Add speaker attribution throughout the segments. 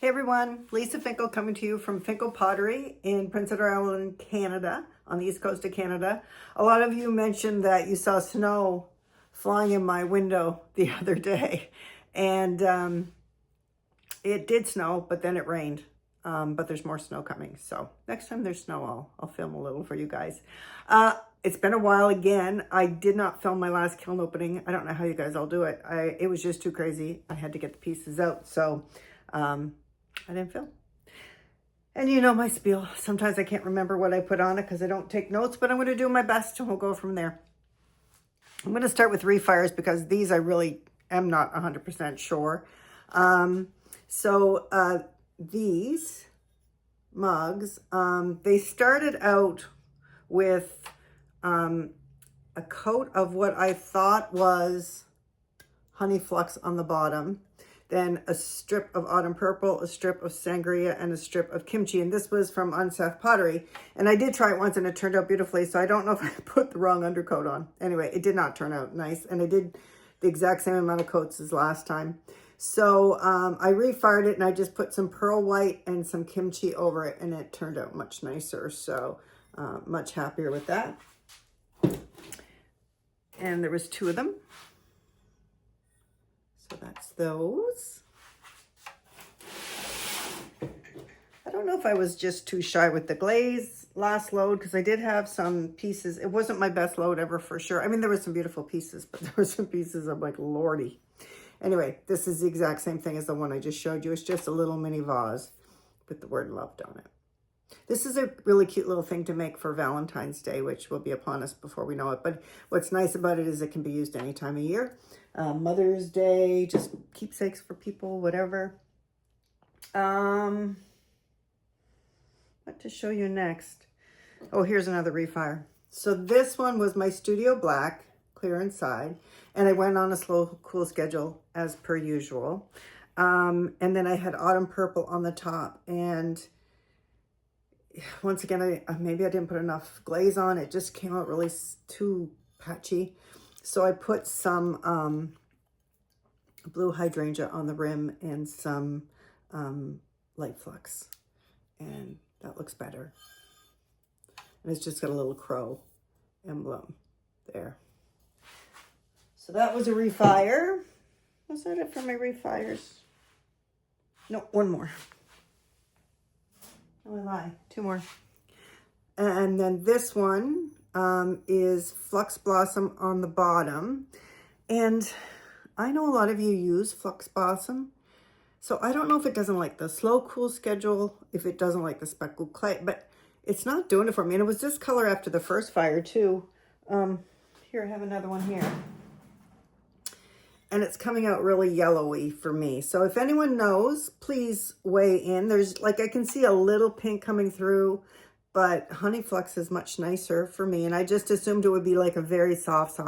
Speaker 1: Hey everyone, Lisa Finkel coming to you from Finkel Pottery in Prince Edward Island, Canada, on the east coast of Canada. A lot of you mentioned that you saw snow flying in my window the other day, and it did snow, but then it rained. But there's more snow coming, so next time there's snow, I'll film a little for you guys. It's been a while again. I did not film my last kiln opening. I don't know how you guys all do it. It was just too crazy. I had to get the pieces out, so I didn't film. And you know my spiel. Sometimes I can't remember what I put on it because I don't take notes, but I'm going to do my best and we'll go from there. I'm going to start with refires because these I really am not 100% sure. These mugs, they started out with a coat of what I thought was honey flux on the bottom, then a strip of autumn purple, a strip of sangria, and a strip of kimchi. And this was from Unseth Pottery. And I did try it once and it turned out beautifully. So I don't know if I put the wrong undercoat on. Anyway, it did not turn out nice. And I did the exact same amount of coats as last time. So I refired it and I just put some pearl white and some kimchi over it. And it turned out much nicer. So much happier with that. And there was 2 of them. So that's those. I don't know if I was just too shy with the glaze last load because I did have some pieces. It wasn't my best load ever for sure. I mean, there were some beautiful pieces, but there were some pieces I'm like, lordy. Anyway, this is the exact same thing as the one I just showed you. It's just a little mmini vase with the word loved on it. This is a really cute little thing to make for Valentine's Day, which will be upon us before we know it. But what's nice about it is it can be used any time of year. Mother's Day, just keepsakes for people, whatever. What to show you next? Oh, here's another refire. So this one was my Studio Black, clear inside. And I went on a slow, cool schedule as per usual. And then I had Autumn Purple on the top. And once again, maybe I didn't put enough glaze on. It just came out really too patchy. So I put some blue hydrangea on the rim and some light flux. And that looks better. And it's just got a little crow emblem there. So that was a refire. Was that it for my refires? No, one more. Oh, I lie. 2 more. And then this one is Flux Blossom on the bottom. And I know a lot of you use Flux Blossom. So I don't know if it doesn't like the slow cool schedule, if it doesn't like the speckled clay, but it's not doing it for me. And it was this color after the first fire too. Here, I have another one here. And it's coming out really yellowy for me. So if anyone knows, please weigh in. There's like, I can see a little pink coming through, but Honey Flux is much nicer for me. And I just assumed it would be like a very soft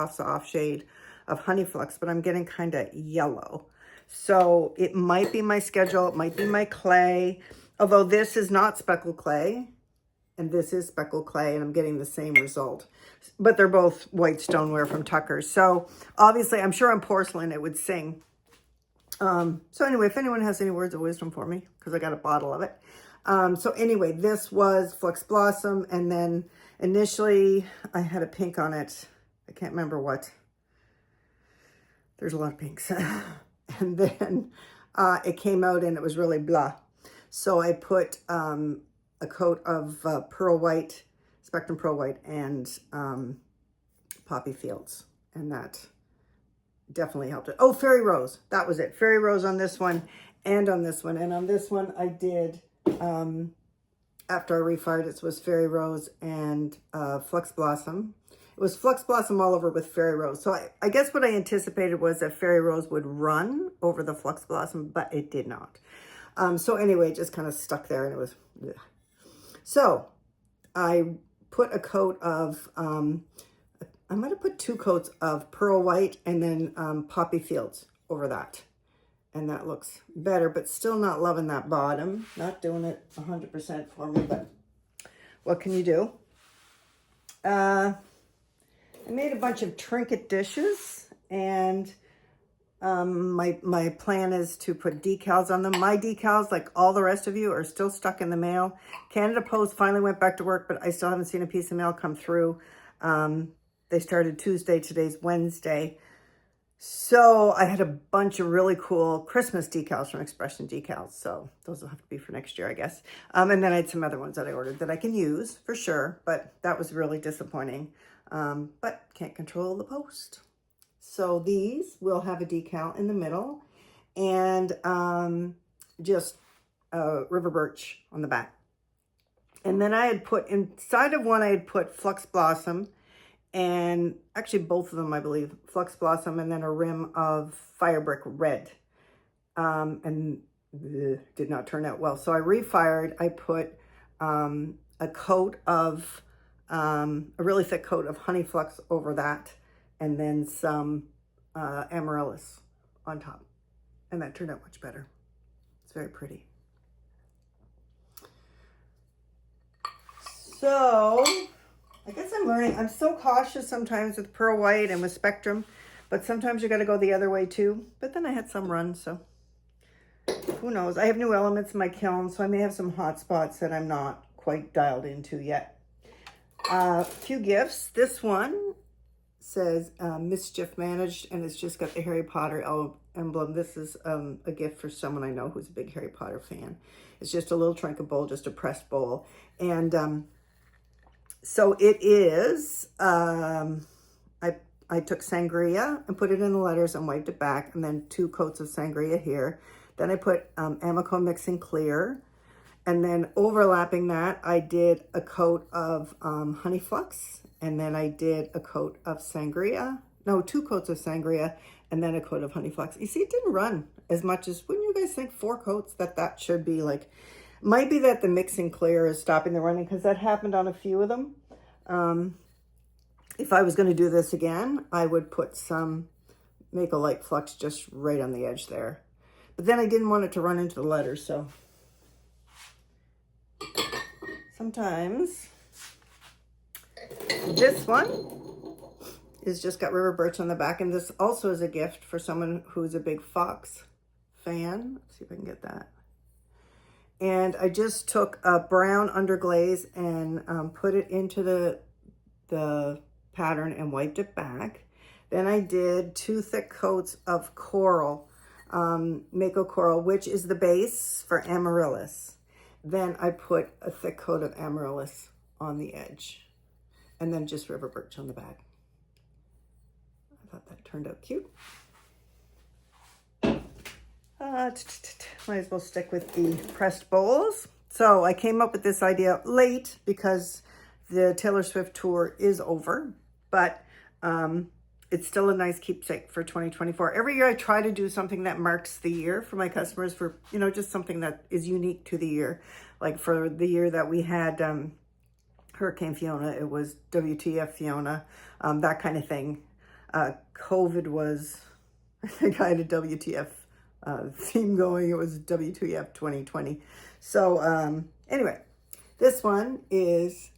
Speaker 1: shade of Honey Flux, but I'm getting kind of yellow. So it might be my schedule. It might be my clay. Although this is not speckled clay and this is speckled clay and I'm getting the same result. But they're both white stoneware from Tucker's. So obviously I'm sure on porcelain it would sing. So anyway, if anyone has any words of wisdom for me, because I got a bottle of it. So anyway, this was Flux Blossom. And then initially I had a pink on it. I can't remember what. There's a lot of pinks. And then it came out and it was really blah. So I put a coat of pearl white, Spectrum Pearl White, and Poppy Fields. And that definitely helped it. Oh, Fairy Rose. That was it. Fairy Rose on this one and on this one. And on this one I did, after I refired it was Fairy Rose and Flux Blossom. It was Flux Blossom all over with Fairy Rose. So I guess what I anticipated was that Fairy Rose would run over the Flux Blossom, but it did not. So anyway, it just kind of stuck there and it was... Ugh. So I put a coat of... I might have put 2 coats of Pearl White and then Poppy Fields over that. And that looks better, but still not loving that bottom. Not doing it 100% for me, but what can you do? I made a bunch of Trinket dishes and My plan is to put decals on them. My decals, like all the rest of you, are still stuck in the mail. Canada Post finally went back to work, but I still haven't seen a piece of mail come through. They started Tuesday, today's Wednesday. So I had a bunch of really cool Christmas decals from Expression Decals. So those will have to be for next year, I guess. And then I had some other ones that I ordered that I can use for sure, but that was really disappointing. But can't control the post. So these will have a decal in the middle and just river birch on the back. And then I had put, inside of one I had put Flux Blossom, and actually both of them I believe, Flux Blossom, and then a rim of Firebrick Red. And did not turn out well. So I refired. I put a coat of, a really thick coat of Honey Flux over that, and then some amaryllis on top. And that turned out much better. It's very pretty. So, I guess I'm learning. I'm so cautious sometimes with Pearl White and with Spectrum, but sometimes you got to go the other way too. But then I had some run, so who knows? I have new elements in my kiln, so I may have some hot spots that I'm not quite dialed into yet. A few gifts. This one says Mischief Managed, and it's just got the Harry Potter emblem. This is a gift for someone I know who's a big Harry Potter fan. It's just a little Trinket bowl, just a pressed bowl. And so it is, I took sangria and put it in the letters and wiped it back, and then 2 coats of sangria here. Then I put Amico Mixing Clear, and then overlapping that, I did a coat of Honey Flux, and then I did a coat of sangria. No, 2 coats of sangria, and then a coat of Honey Flux. You see, it didn't run as much as, wouldn't you guys think 4 coats, that should be like, might be that the Mixing Clear is stopping the running, because that happened on a few of them. If I was going to do this again, I would put some Make a Light Flux just right on the edge there. But then I didn't want it to run into the letters, so sometimes. This one is just got River Birch on the back, and this also is a gift for someone who's a big Fox fan. Let's see if I can get that. And I just took a brown underglaze and put it into the pattern and wiped it back. Then I did 2 thick coats of coral, Mako Coral, which is the base for amaryllis. Then I put a thick coat of amaryllis on the edge, and then just River Birch on the back. I thought that turned out cute. Might as well stick with the pressed bowls. So I came up with this idea late because the Taylor Swift tour is over, but it's still a nice keepsake for 2024. Every year I try to do something that marks the year for my customers, for, you know, just something that is unique to the year. Like for the year that we had Hurricane Fiona, it was WTF Fiona, that kind of thing. COVID was, I think I had a WTF theme going. It was WTF 2020. So anyway, this one is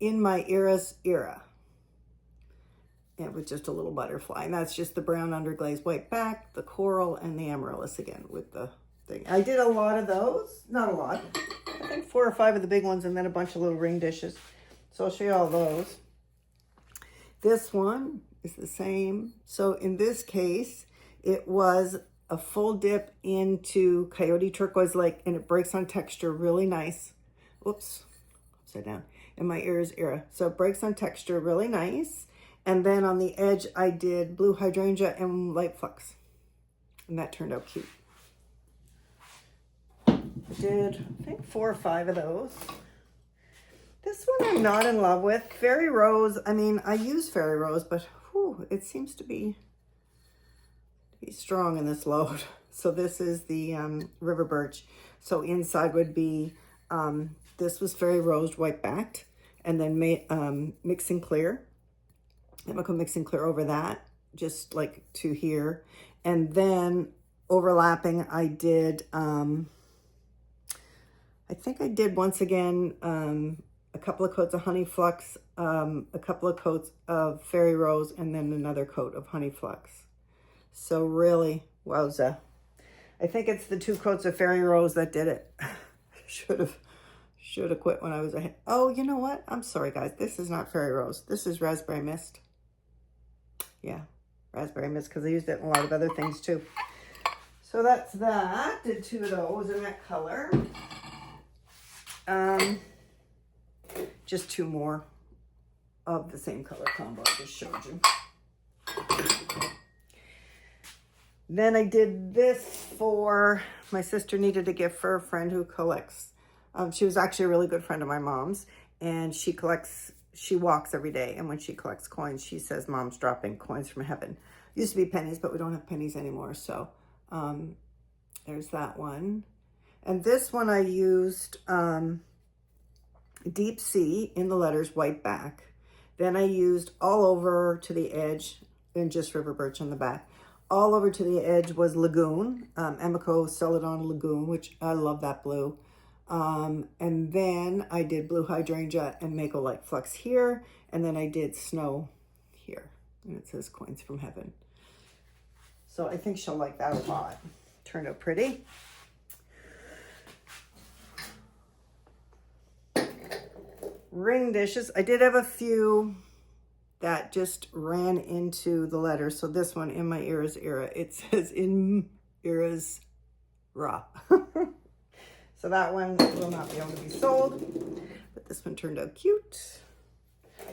Speaker 1: In My Era's Era. And with just a little butterfly. And that's just the brown underglaze white back, the coral, and the amaryllis again with the thing. I did a lot of those. Not a lot. I think 4 or 5 of the big ones, and then a bunch of little ring dishes. So I'll show you all those. This one is the same. So in this case, it was a full dip into Coyote Turquoise Lake, and it breaks on texture really nice. Whoops, upside down. In My Era's Era. So it breaks on texture really nice. And then on the edge, I did Blue Hydrangea and Light Flux. And that turned out cute. I did, I think, 4 or 5 of those. This one I'm not in love with. Fairy Rose, I mean, I use Fairy Rose, but whew, it seems to be strong in this load. So this is the River Birch. So inside would be, this was Fairy Rose white backed, and then Mixing Clear. Chemical Mixing Clear over that, just like to here. And then overlapping, I did, I think I did once again, a couple of coats of Honey Flux, a couple of coats of Fairy Rose, and then another coat of Honey Flux. So really Wowza. I think it's the 2 coats of Fairy Rose that did it. Should have quit when I was ahead. Oh, you know what? I'm sorry, guys. This is not Fairy Rose. This is Raspberry Mist. Yeah, Raspberry Mist, because I used it in a lot of other things too. So that's that. Did 2 of those in that color. Just 2 more of the same color combo I just showed you. Then I did this for, my sister needed a gift for a friend who collects. She was actually a really good friend of my mom's, and she walks every day. And when she collects coins, she says, Mom's dropping coins from heaven. Used to be pennies, but we don't have pennies anymore. So there's that one. And this one I used Deep Sea in the letters, white back. Then I used all over to the edge, and just River Birch on the back. All over to the edge was Lagoon, Emiko Celadon Lagoon, which I love that blue. And then I did Blue Hydrangea and Mako Light Flux here. And then I did Snow here. And it says Coins from Heaven. So I think she'll like that a lot. Turned out pretty. Ring dishes. I did have a few that just ran into the letters. So this one, In My Era's Era, it says In Era's Ra. So that one will not be able to be sold, but this one turned out cute.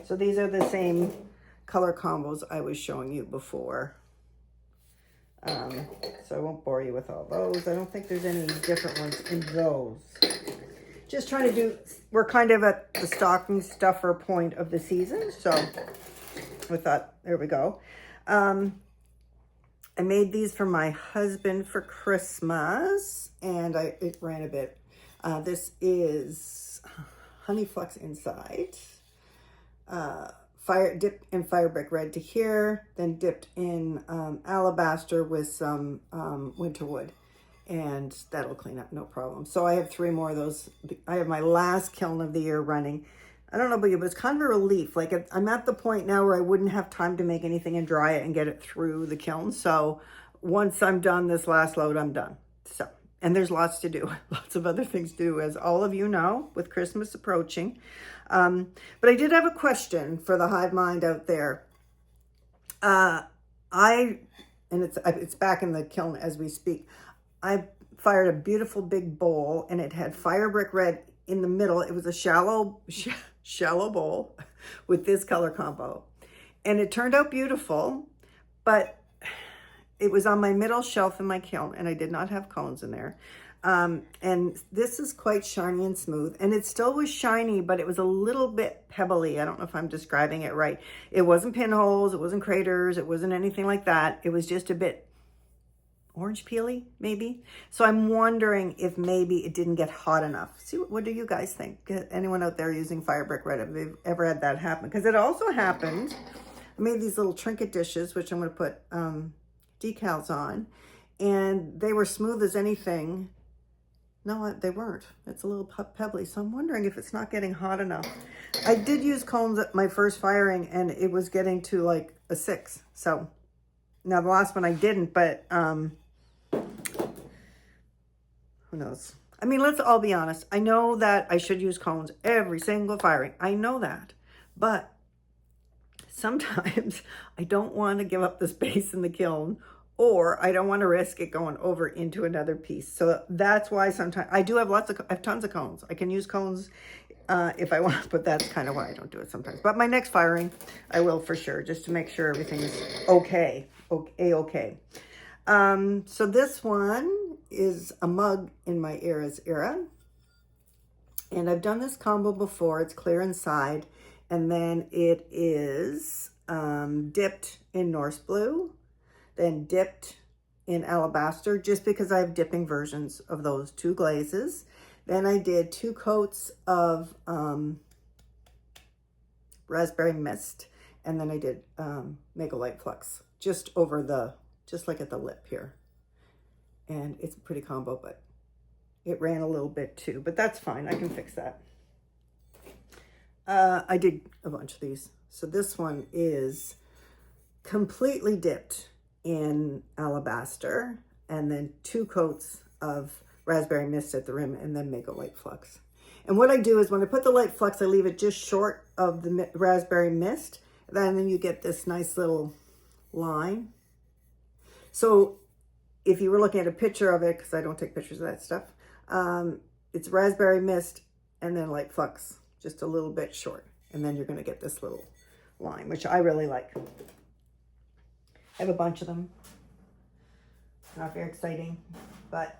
Speaker 1: So these are the same color combos I was showing you before. So I won't bore you with all those. I don't think there's any different ones in those. Just trying to do, we're kind of at the stocking stuffer point of the season. So I thought, there we go. I made these for my husband for Christmas, and it ran a bit. This is Honey Flux inside. Dipped in Firebrick Red to here, then dipped in Alabaster with some Winterwood. And that'll clean up, no problem. So I have 3 more of those. I have my last kiln of the year running. I don't know about you, but it's kind of a relief. Like, I'm at the point now where I wouldn't have time to make anything and dry it and get it through the kiln. So once I'm done this last load, I'm done. So, and there's lots to do, lots of other things to do, as all of you know, with Christmas approaching. But I did have a question for the hive mind out there. It's back in the kiln as we speak. I fired a beautiful big bowl, and it had Firebrick Red in the middle. It was a shallow bowl with this color combo, and it turned out beautiful, but it was on my middle shelf in my kiln, and I did not have cones in there. And this is quite shiny and smooth, and it still was shiny, but it was a little bit pebbly. I don't know if I'm describing it right. It wasn't pinholes, it wasn't craters, it wasn't anything like that. It was just a bit orange peely, maybe. So I'm wondering if maybe it didn't get hot enough. See, what do you guys think? Anyone out there using Firebrick Red, have you ever had that happen? Because it also happened, I made these little Trinket dishes, which I'm going to put decals on, and they were smooth as anything. No, they weren't. It's a little pebbly. So I'm wondering if it's not getting hot enough. I did use cones at my first firing, and it was getting to like a 6. So now the last one I didn't, but who knows? I mean, let's all be honest. I know that I should use cones every single firing. I know that. But sometimes I don't want to give up the space in the kiln, or I don't want to risk it going over into another piece. So that's why sometimes I do have I have tons of cones. I can use cones if I want, but that's kind of why I don't do it sometimes. But my next firing, I will for sure, just to make sure everything is okay. Okay. So this one is a mug in my Era's Era. And I've done this combo before. It's clear inside. And then it is dipped in Norse Blue, then dipped in Alabaster, just because I have dipping versions of those 2 glazes. Then I did 2 coats of Raspberry Mist. And then I did Mako Light Flux, just like at the lip here. And it's a pretty combo, but it ran a little bit too, but that's fine. I can fix that. I did a bunch of these. So this one is completely dipped in Alabaster, and then 2 coats of Raspberry Mist at the rim, and then Mako Light Flux. And what I do is when I put the Light Flux, I leave it just short of the Raspberry Mist. Then you get this nice little line. So if you were looking at a picture of it, because I don't take pictures of that stuff, it's Raspberry Mist and then Light Flux, just a little bit short. And then you're going to get this little line, which I really like. I have a bunch of them. Not very exciting, but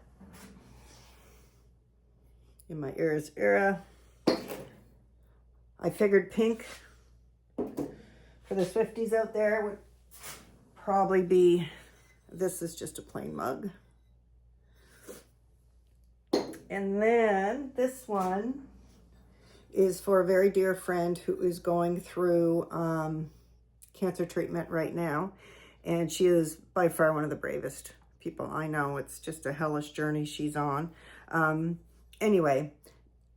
Speaker 1: in my ears era, I figured pink for the Swifties out there would probably be, this is just a plain mug. And then this one is for a very dear friend who is going through cancer treatment right now. And she is by far one of the bravest people I know. It's just a hellish journey she's on. Anyway,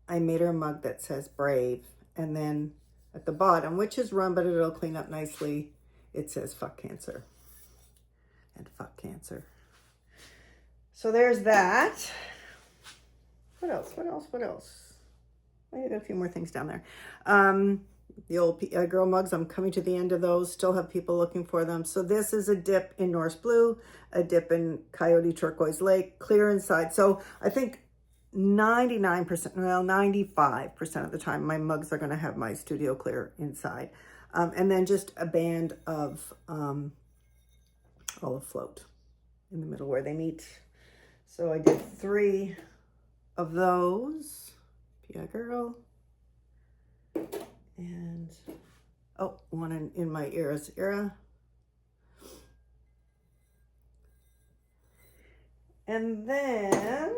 Speaker 1: I made her a mug that says brave. And then at the bottom, which is run, but it'll clean up nicely, it says fuck cancer. And fuck cancer. So there's that. What else? I got a few more things down there. The old girl mugs, I'm coming to the end of those. Still have people looking for them. So this is a dip in Norse Blue, a dip in Coyote Turquoise Lake, clear inside. So I think 99%, well, 95% of the time, my mugs are going to have my studio clear inside. And then just a band of olive float in the middle where they meet. So I did 3 of those. Yeah, girl. And, oh, one in my ears era. And then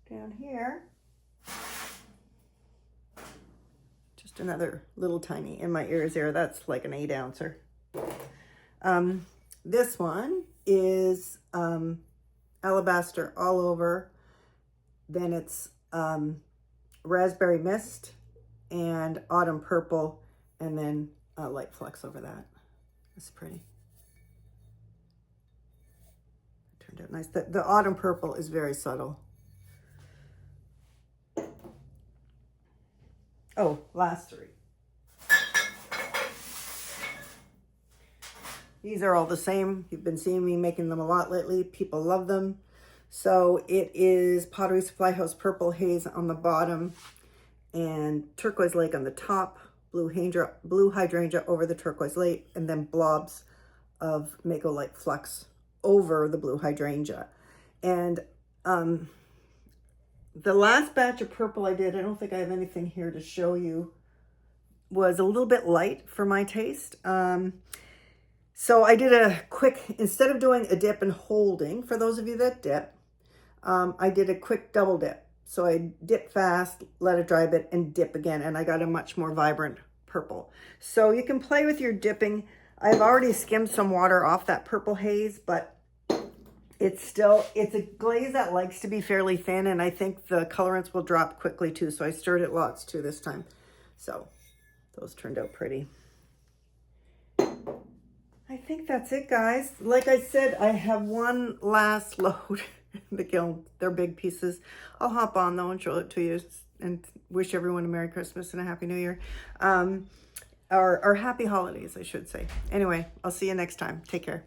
Speaker 1: down here, just another little tiny in my ears era. That's like an 8-ouncer. This one is Alabaster all over. Then it's Raspberry Mist and Autumn Purple, and then Light Flux over that. It's pretty. It turned out nice. The Autumn Purple is very subtle. Oh, last 3. These are all the same. You've been seeing me making them a lot lately. People love them. So it is Pottery Supply House Purple Haze on the bottom and Turquoise Lake on the top, blue hydrangea over the Turquoise Lake, and then blobs of Mako Light Flux over the blue hydrangea. And the last batch of purple I did, I don't think I have anything here to show you, was a little bit light for my taste. So I did a quick, instead of doing a dip and holding, for those of you that dip, I did a quick double dip. So I dip fast, let it dry a bit, and dip again, and I got a much more vibrant purple. So you can play with your dipping. I've already skimmed some water off that purple haze, but it's a glaze that likes to be fairly thin, and I think the colorants will drop quickly too, so I stirred it lots too this time. So those turned out pretty. I think that's it, guys. Like I said, I have one last load in the kiln. They're big pieces. I'll hop on though and show it to you and wish everyone a Merry Christmas and a Happy New Year. Or Happy Holidays, I should say. Anyway, I'll see you next time. Take care.